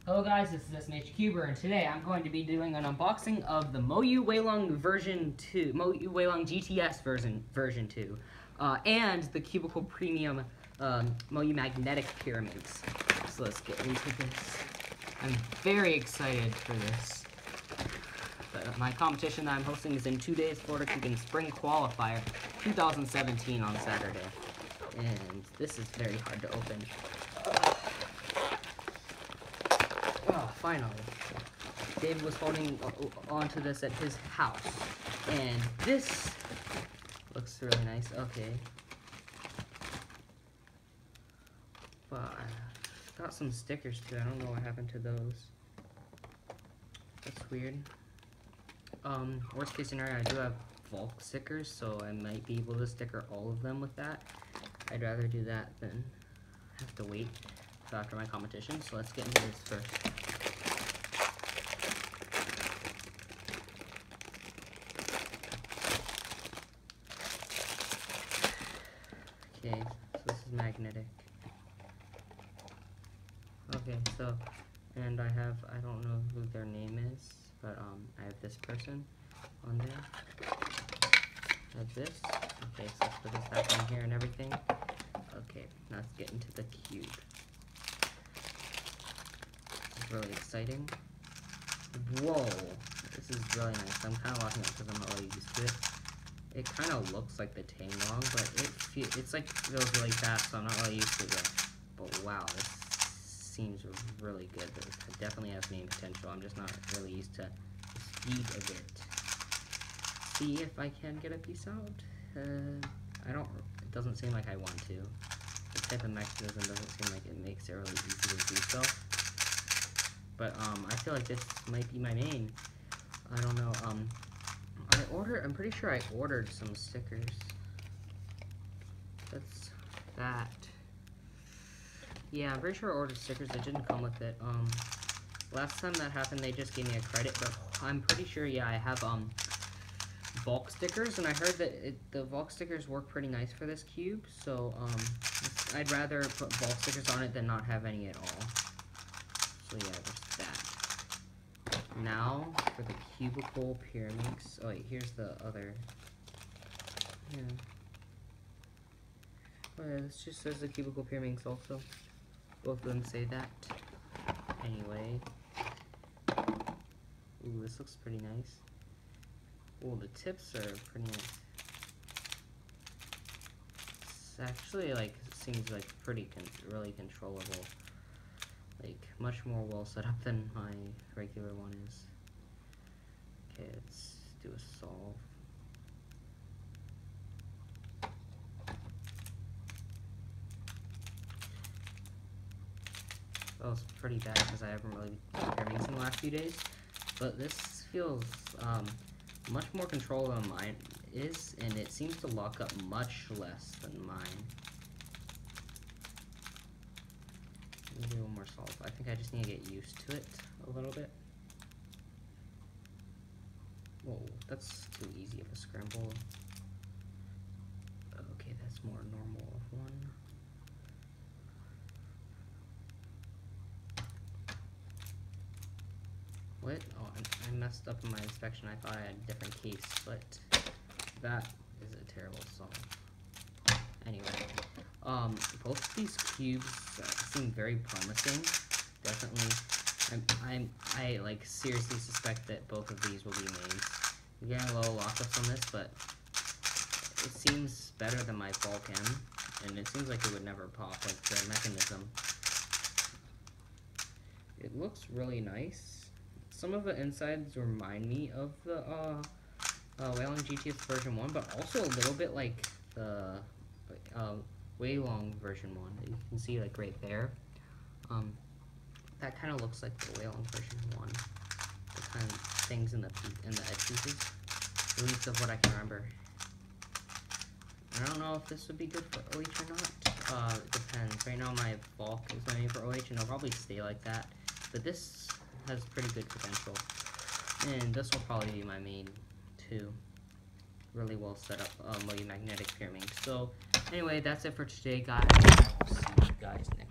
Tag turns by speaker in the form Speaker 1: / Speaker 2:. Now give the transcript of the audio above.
Speaker 1: Hello guys, this is SMHCuber, and today I'm going to be doing an unboxing of the Moyu Weilong version 2, Moyu Weilong GTS version 2, and the Cubicle Premium Moyu Magnetic Pyraminx. So let's get into this. I'm very excited for this. My competition that I'm hosting is in 2 days, Florida Cubicle Spring Qualifier 2017 on Saturday. And this is very hard to open. Oh, finally. David was holding onto this at his house. And this looks really nice. Okay. But I got some stickers too. I don't know what happened to those. That's weird. Worst case scenario, I do have bulk stickers, so I might be able to sticker all of them with that. I'd rather do that than have to wait till after my competition. So let's get into this first. Okay, so this is magnetic. Okay, so, and I don't know who their name is, but I have this person on there. I have this. Okay, so let's put this back in here and everything. Okay, now let's get into the cube. This is really exciting. Whoa, this is really nice. I'm kind of locking it because I'm not really used to it. It kind of looks like the Weilong, but it's like feels really fast, so I'm not really used to it yet. But wow, this seems really good. It definitely has main potential. I'm just not really used to the speed of it. See if I can get a piece out. It doesn't seem like I want to. This type of mechanism doesn't seem like it makes it really easy to do so. But I feel like this might be my main. I don't know. I'm pretty sure I ordered some stickers. That's that. Yeah, I'm pretty sure I ordered stickers. It didn't come with it. Last time that happened, they just gave me a credit, but I'm pretty sure, yeah, I have bulk stickers, and I heard that the bulk stickers work pretty nice for this cube, so I'd rather put bulk stickers on it than not have any at all. So yeah, there's that. Now for the Cubicle Pyraminx. Oh wait, here's the other. Yeah. Oh yeah, this just says the Cubicle Pyraminx also. Both of them say that. Anyway. Ooh, this looks pretty nice. Ooh, the tips are pretty nice. It's actually seems like really controllable. Like much more well set up than my regular one is. Okay, let's do a solve. That was pretty bad because I haven't really been Pyraminx in the last few days. But this feels much more control than mine is, and it seems to lock up much less than mine. Let me do one more solve. I think I just need to get used to it a little bit. Whoa, that's too easy of a scramble. Okay, that's more normal of one. What? Oh, I messed up in my inspection. I thought I had a different case, but that is a terrible solve. Anyway, both of these cubes seem very promising. Definitely, I like seriously suspect that both of these will be mains. I'm getting a little lockups on this, but it seems better than my bulk M, and it seems like it would never pop, like the mechanism. It looks really nice. Some of the insides remind me of the Weilong GTS version 1, but also a little bit like the Weilong version 1 that you can see like right there. That kind of looks like the Weilong version 1. The kind of things in the edge pieces, at least of what I can remember. I don't know if this would be good for OH or not. It depends. Right now my bulk is my main for OH, and it'll probably stay like that. But this has pretty good potential, and this will probably be my main too. Really well set up Moyu Magnetic Pyraminx. So anyway, that's it for today, guys. I will see you guys next time.